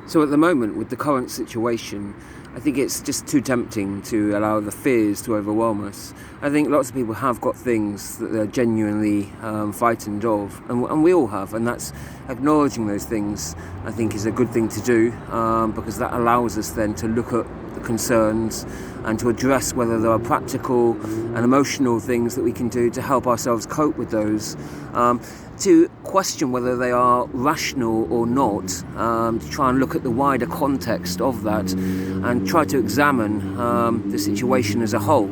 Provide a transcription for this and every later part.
So at the moment, with the current situation, I think it's just too tempting to allow the fears to overwhelm us. I think lots of people have got things that they're genuinely frightened of, and we all have, and that's acknowledging those things, I think, is a good thing to do, because that allows us then to look at the concerns and to address whether there are practical and emotional things that we can do to help ourselves cope with those, to question whether they are rational or not, to try and look at the wider context of that and try to examine the situation as a whole.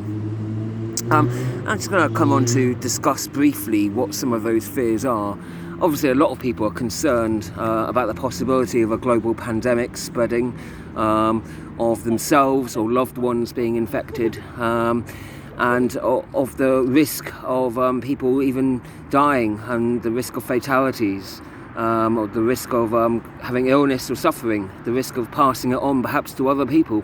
I'm just going to come on to discuss briefly what some of those fears are. Obviously, a lot of people are concerned about the possibility of a global pandemic spreading, of themselves or loved ones being infected, and of the risk of people even dying, and the risk of fatalities, or the risk of having illness or suffering, the risk of passing it on perhaps to other people.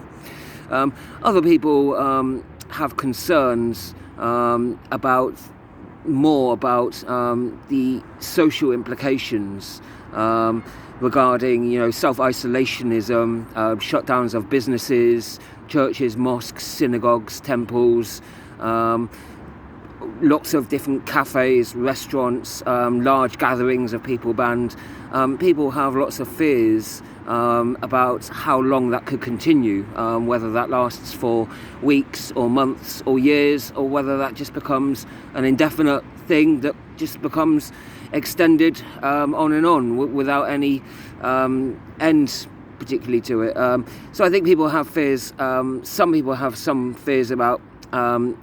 Other people have concerns about the social implications regarding, self-isolationism, shutdowns of businesses, churches, mosques, synagogues, temples, lots of different cafes, restaurants, large gatherings of people banned. People have lots of fears about how long that could continue, whether that lasts for weeks or months or years, or whether that just becomes an indefinite thing that just becomes extended on and on without any end particularly to it. So I think people have fears. Some people have some fears about the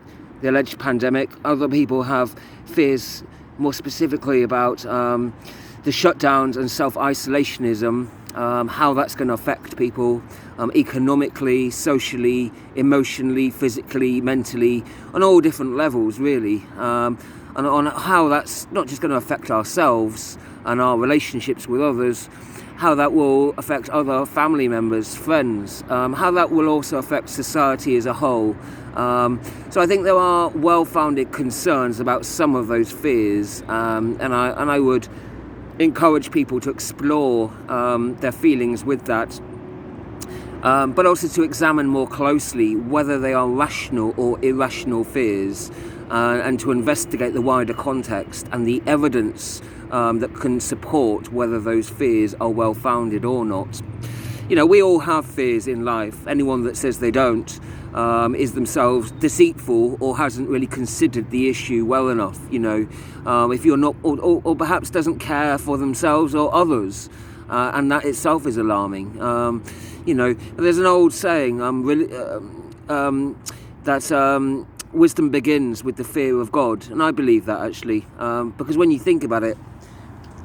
alleged pandemic. Other people have fears more specifically about the shutdowns and self-isolationism, how that's going to affect people economically, socially, emotionally, physically, mentally, on all different levels, really, and on how that's not just going to affect ourselves and our relationships with others, how that will affect other family members, friends, how that will also affect society as a whole. So I think there are well-founded concerns about some of those fears, and I would encourage people to explore their feelings with that, but also to examine more closely whether they are rational or irrational fears, and to investigate the wider context and the evidence that can support whether those fears are well-founded or not. We all have fears in life. Anyone that says they don't is themselves deceitful or hasn't really considered the issue well enough. If you're not, or perhaps doesn't care for themselves or others, and that itself is alarming. There's an old saying that wisdom begins with the fear of God, and I believe that actually, because when you think about it,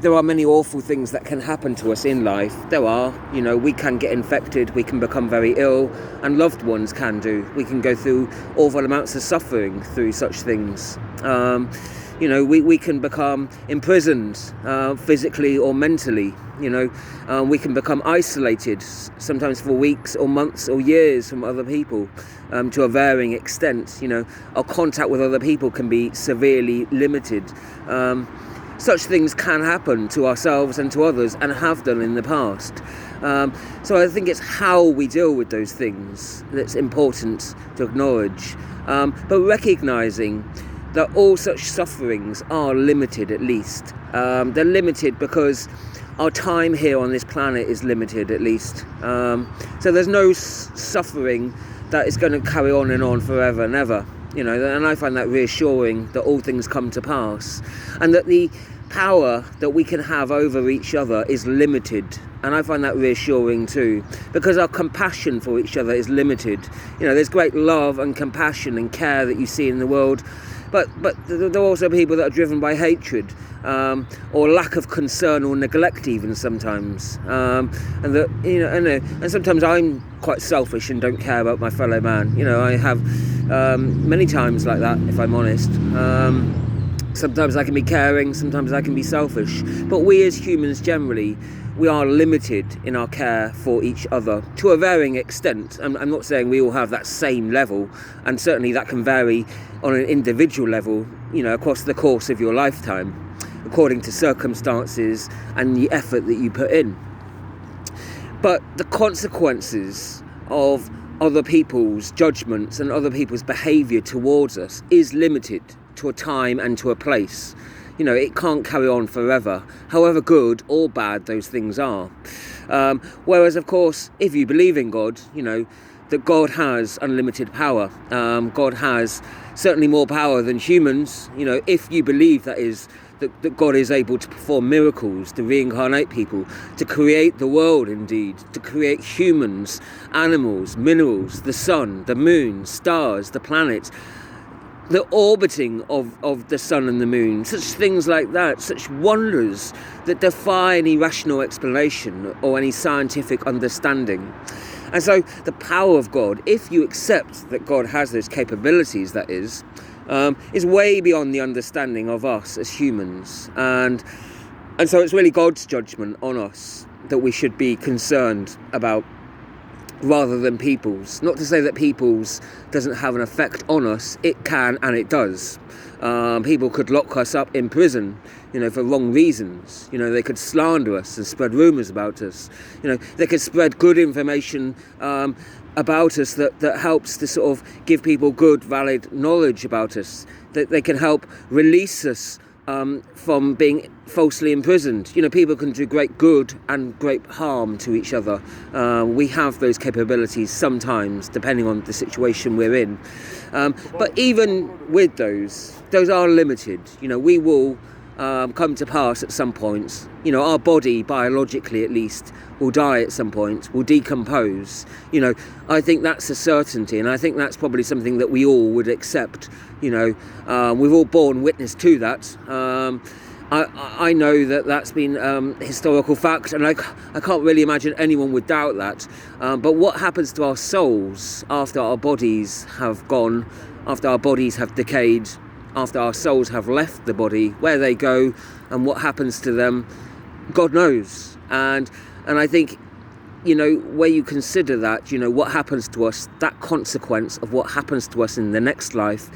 there are many awful things that can happen to us in life. There are, we can get infected, we can become very ill, and loved ones can do. We can go through awful amounts of suffering through such things. We can become imprisoned physically or mentally. We can become isolated, sometimes for weeks or months or years from other people, to a varying extent. Our contact with other people can be severely limited. Such things can happen to ourselves and to others, and have done in the past. So I think it's how we deal with those things that's important to acknowledge, but recognising that all such sufferings are limited, at least. They're limited because our time here on this planet is limited, at least. So there's no suffering that is going to carry on and on forever and ever. And I find that reassuring, that all things come to pass, and that the power that we can have over each other is limited. And I find that reassuring too, because our compassion for each other is limited. There's great love and compassion and care that you see in the world, but there are also people that are driven by hatred, or lack of concern or neglect even sometimes, and that and sometimes I'm quite selfish and don't care about my fellow man. I have many times like that, if I'm honest. Sometimes I can be caring, sometimes I can be selfish, but we as humans generally, we are limited in our care for each other to a varying extent. I'm not saying we all have that same level, and certainly that can vary on an individual level, across the course of your lifetime, according to circumstances and the effort that you put in. but the consequences of other people's judgments and other people's behaviour towards us is limited to a time and to a place. It can't carry on forever, however good or bad those things are. Whereas, of course, if you believe in God, that God has unlimited power. God has certainly more power than humans. If you believe that God is able to perform miracles, to reincarnate people, to create the world indeed, to create humans, animals, minerals, the sun, the moon, stars, the planets, the orbiting of the sun and the moon, such things like that, such wonders that defy any rational explanation or any scientific understanding. And so the power of God, if you accept that God has those capabilities, that is way beyond the understanding of us as humans. And so it's really God's judgment on us that we should be concerned about, rather than people's. Not to say that people's doesn't have an effect on us. It can, and it does. People could lock us up in prison, for wrong reasons. They could slander us and spread rumours about us. They could spread good information about us that helps to sort of give people good, valid knowledge about us. That they can help release us from being falsely imprisoned. People can do great good and great harm to each other. We have those capabilities sometimes, depending on the situation we're in. But even with those are limited. We will come to pass at some point. Our body, biologically at least, will die at some point, will decompose. I think that's a certainty, and I think that's probably something that we all would accept. We've all borne witness to that. I know that that's been historical fact, and I can't really imagine anyone would doubt that. But what happens to our souls after our bodies have gone, after our bodies have decayed, after our souls have left the body, where they go and what happens to them, God knows. And I think, where you consider that, what happens to us, that consequence of what happens to us in the next life,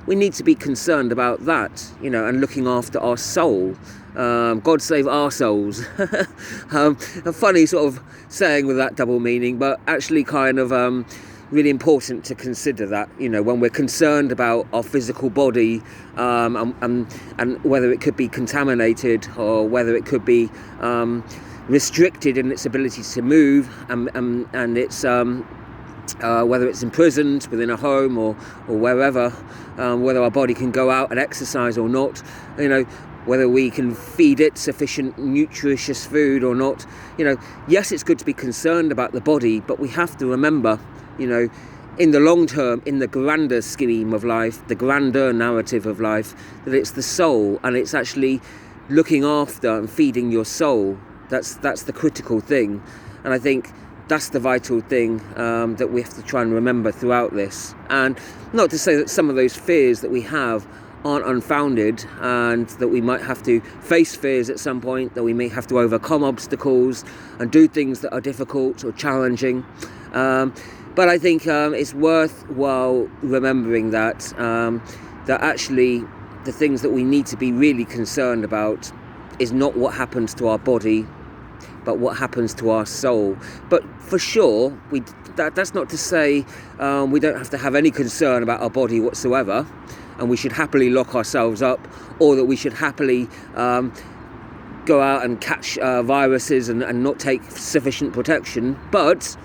we need to be concerned about that, and looking after our soul. God save our souls. A funny sort of saying with that double meaning, but actually kind of really important to consider that, when we're concerned about our physical body, and whether it could be contaminated or whether it could be restricted in its ability to move, and it's whether it's imprisoned within a home or wherever, whether our body can go out and exercise or not, whether we can feed it sufficient nutritious food or not. Yes, it's good to be concerned about the body, but we have to remember, in the long term, in the grander scheme of life, the grander narrative of life, that it's the soul, and it's actually looking after and feeding your soul. That's the critical thing, and I think that's the vital thing that we have to try and remember throughout this. And not to say that some of those fears that we have aren't unfounded, and that we might have to face fears at some point, that we may have to overcome obstacles and do things that are difficult or challenging. But I think it's worthwhile remembering that actually the things that we need to be really concerned about is not what happens to our body, but what happens to our soul. But for sure, that's not to say we don't have to have any concern about our body whatsoever, and we should happily lock ourselves up, or that we should happily go out and catch viruses and not take sufficient protection. But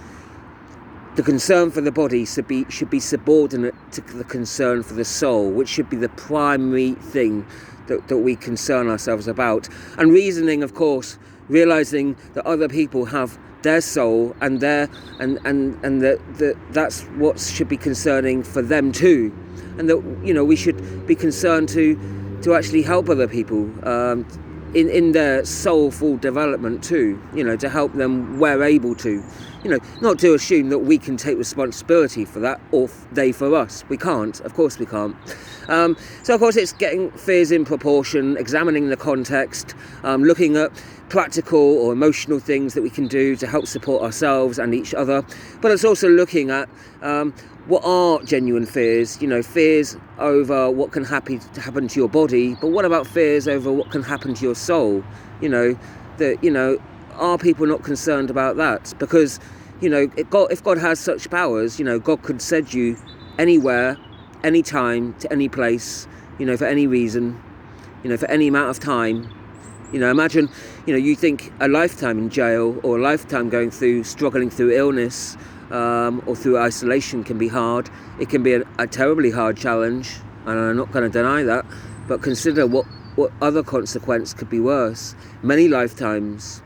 the concern for the body should be subordinate to the concern for the soul, which should be the primary thing that we concern ourselves about. And reasoning, of course, realizing that other people have their soul, and that's what should be concerning for them too, and that we should be concerned to actually help other people in their soulful development too, to help them where able to. Not to assume that we can take responsibility for that, or they for us. We can't. Of course we can't. So of course it's getting fears in proportion, examining the context, looking at practical or emotional things that we can do to help support ourselves and each other. But it's also looking at what are genuine fears, fears over what can happen to your body, but what about fears over what can happen to your soul? are people not concerned about that? Because, if God has such powers, God could send you anywhere, anytime, to any place, for any reason, for any amount of time. Imagine, you think a lifetime in jail or a lifetime struggling through illness or through isolation can be hard. It can be a terribly hard challenge, and I'm not going to deny that, but consider what other consequence could be worse. Many lifetimes,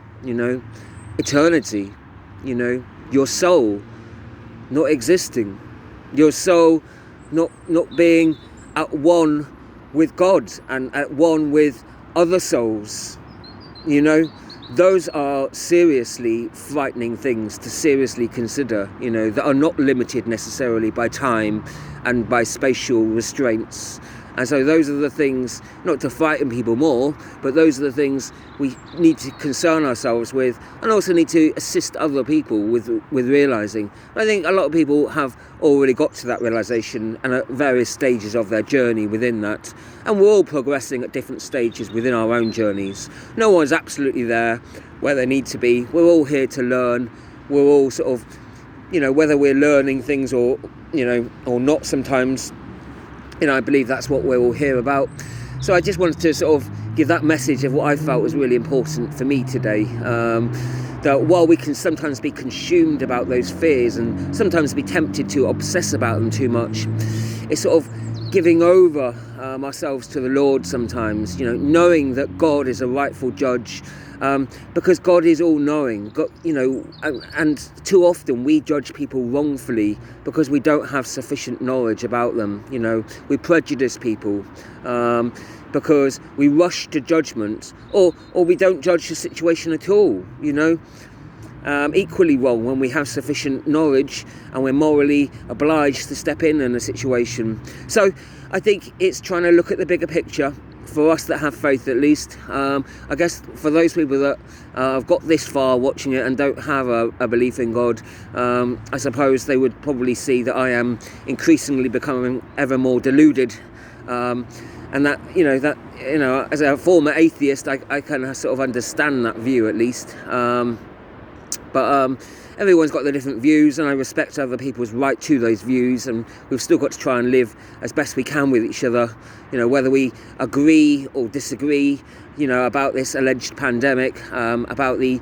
eternity, your soul not existing, your soul not being at one with God and at one with other souls. Those are seriously frightening things to seriously consider, that are not limited necessarily by time and by spatial restraints. And so those are the things, not to frighten people more, but those are the things we need to concern ourselves with, and also need to assist other people with realising. I think a lot of people have already got to that realisation and at various stages of their journey within that. And we're all progressing at different stages within our own journeys. No one's absolutely there where they need to be. We're all here to learn. We're all sort of, whether we're learning things or not sometimes, I believe that's what we're all here about. So I just wanted to sort of give that message of what I felt was really important for me today. That while we can sometimes be consumed about those fears and sometimes be tempted to obsess about them too much, it's sort of giving over ourselves to the Lord sometimes, knowing that God is a rightful judge, because God is all-knowing. God, and too often we judge people wrongfully because we don't have sufficient knowledge about them. We prejudice people because we rush to judgment, or we don't judge the situation at all. Equally wrong when we have sufficient knowledge and we're morally obliged to step in a situation. So I think it's trying to look at the bigger picture for us that have faith, at least. I guess for those people that have got this far watching it and don't have a belief in God, I suppose they would probably see that I am increasingly becoming ever more deluded, and that as a former atheist, I can sort of understand that view, at least. But everyone's got their different views, and I respect other people's right to those views, and we've still got to try and live as best we can with each other, whether we agree or disagree, about this alleged pandemic, about the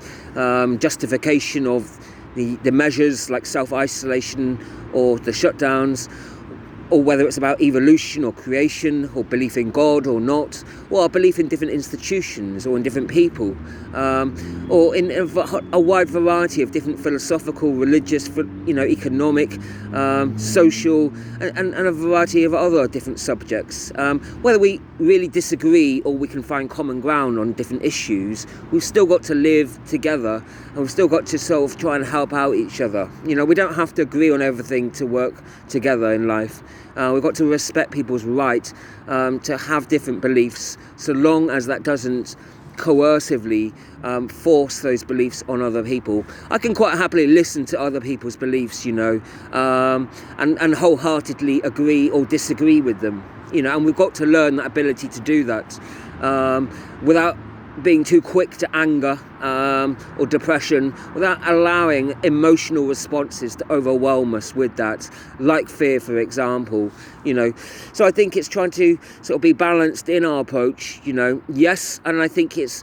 justification of the measures like self-isolation or the shutdowns, or whether it's about evolution or creation or belief in God or not, or our belief in different institutions or in different people, or in a wide variety of different philosophical, religious, economic, social, and a variety of other different subjects. Whether we really disagree or we can find common ground on different issues, we've still got to live together, and we've still got to sort of try and help out each other. We don't have to agree on everything to work together in life. We've got to respect people's right to have different beliefs, so long as that doesn't coercively force those beliefs on other people. I can quite happily listen to other people's beliefs, and wholeheartedly agree or disagree with them, and we've got to learn that ability to do that without being too quick to anger or depression, without allowing emotional responses to overwhelm us with that, like fear, for example. So I think it's trying to sort of be balanced in our approach. Yes, and I think it's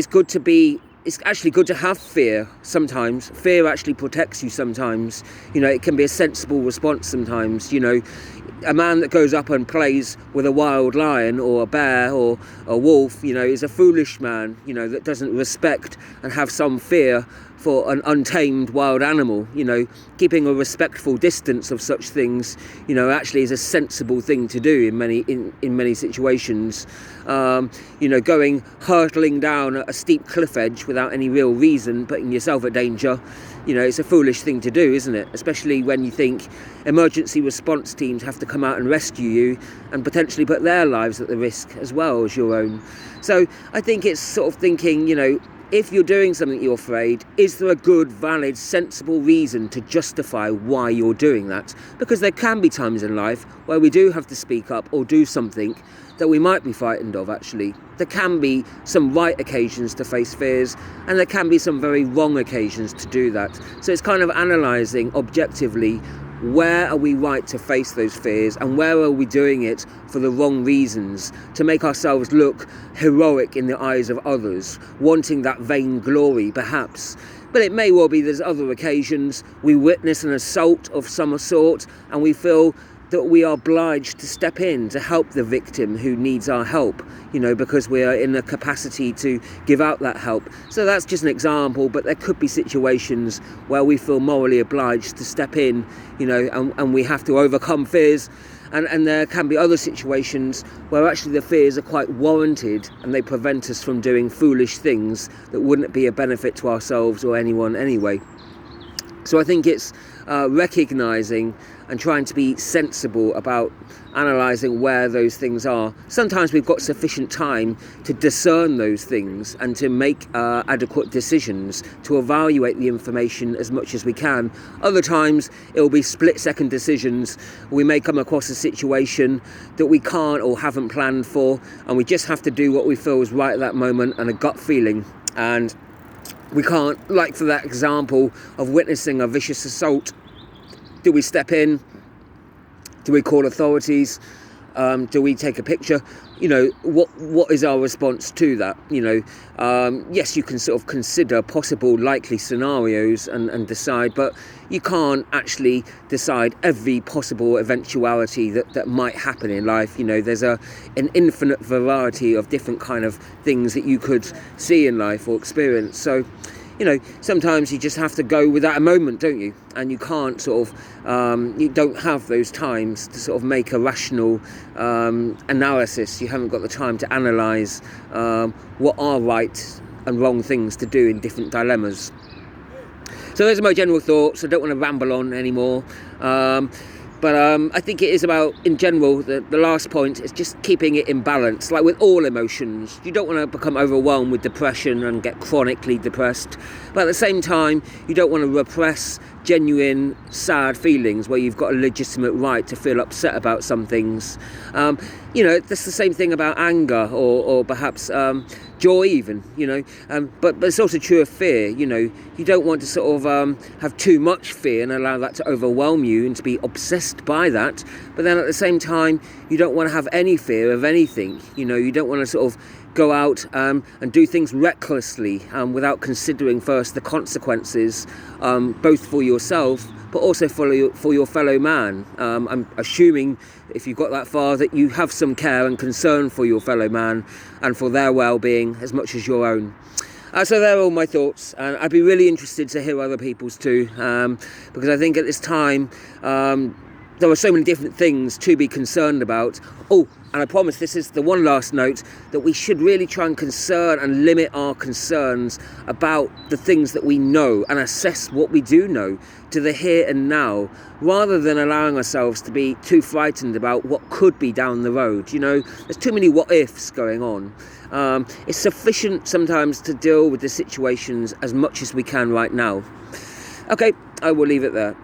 good to be. It's actually good to have fear sometimes. Fear actually protects you sometimes. It can be a sensible response sometimes. A man that goes up and plays with a wild lion or a bear or a wolf, is a foolish man, that doesn't respect and have some fear for an untamed wild animal. Keeping a respectful distance of such things, actually is a sensible thing to do in many situations. Going hurtling down a steep cliff edge without any real reason, putting yourself at danger, it's a foolish thing to do, isn't it? Especially when you think emergency response teams have to come out and rescue you and potentially put their lives at the risk as well as your own. So I think it's sort of thinking, if you're doing something you're afraid, is there a good, valid, sensible reason to justify why you're doing that? Because there can be times in life where we do have to speak up or do something that we might be frightened of, actually. There can be some right occasions to face fears, and there can be some very wrong occasions to do that. So it's kind of analysing objectively, where are we right to face those fears, and where are we doing it for the wrong reasons, to make ourselves look heroic in the eyes of others, wanting that vain glory perhaps. But it may well be there's other occasions we witness an assault of some sort and we feel that we are obliged to step in to help the victim who needs our help, because we are in a capacity to give out that help. So that's just an example, but there could be situations where we feel morally obliged to step in, and we have to overcome fears. And there can be other situations where actually the fears are quite warranted and they prevent us from doing foolish things that wouldn't be a benefit to ourselves or anyone anyway. So I think it's recognising and trying to be sensible about analysing where those things are. Sometimes we've got sufficient time to discern those things and to make adequate decisions, to evaluate the information as much as we can. Other times it will be split-second decisions. We may come across a situation that we can't or haven't planned for, and we just have to do what we feel is right at that moment and a gut feeling. And we can't, like for that example of witnessing a vicious assault, do we step in? Do we call authorities? Do we take a picture? What is our response to that? Yes, you can sort of consider possible likely scenarios and decide, but you can't actually decide every possible eventuality that might happen in life. There's an infinite variety of different kind of things that you could see in life or experience. So, sometimes you just have to go with that moment, don't you? And you can't you don't have those times to sort of make a rational analysis. You haven't got the time to analyse what are right and wrong things to do in different dilemmas. So those are my general thoughts. I don't want to ramble on anymore. But I think it is about, in general, the last point is just keeping it in balance. Like with all emotions, you don't want to become overwhelmed with depression and get chronically depressed. But at the same time, you don't want to repress genuine sad feelings where you've got a legitimate right to feel upset about some things. That's the same thing about anger or perhaps joy even, but it's also true of fear. You don't want to sort of have too much fear and allow that to overwhelm you and to be obsessed by that. But then at the same time, you don't want to have any fear of anything. You don't want to sort of go out and do things recklessly without considering first the consequences, both for yourself but also for your fellow man. I'm assuming, if you've got that far, that you have some care and concern for your fellow man and for their well-being as much as your own. So they're all my thoughts, and I'd be really interested to hear other people's too, because I think at this time there are so many different things to be concerned about. Oh, and I promise this is the one last note, that we should really try and concern and limit our concerns about the things that we know and assess what we do know to the here and now, rather than allowing ourselves to be too frightened about what could be down the road. There's too many what ifs going on. It's sufficient sometimes to deal with the situations as much as we can right now. Okay, I will leave it there.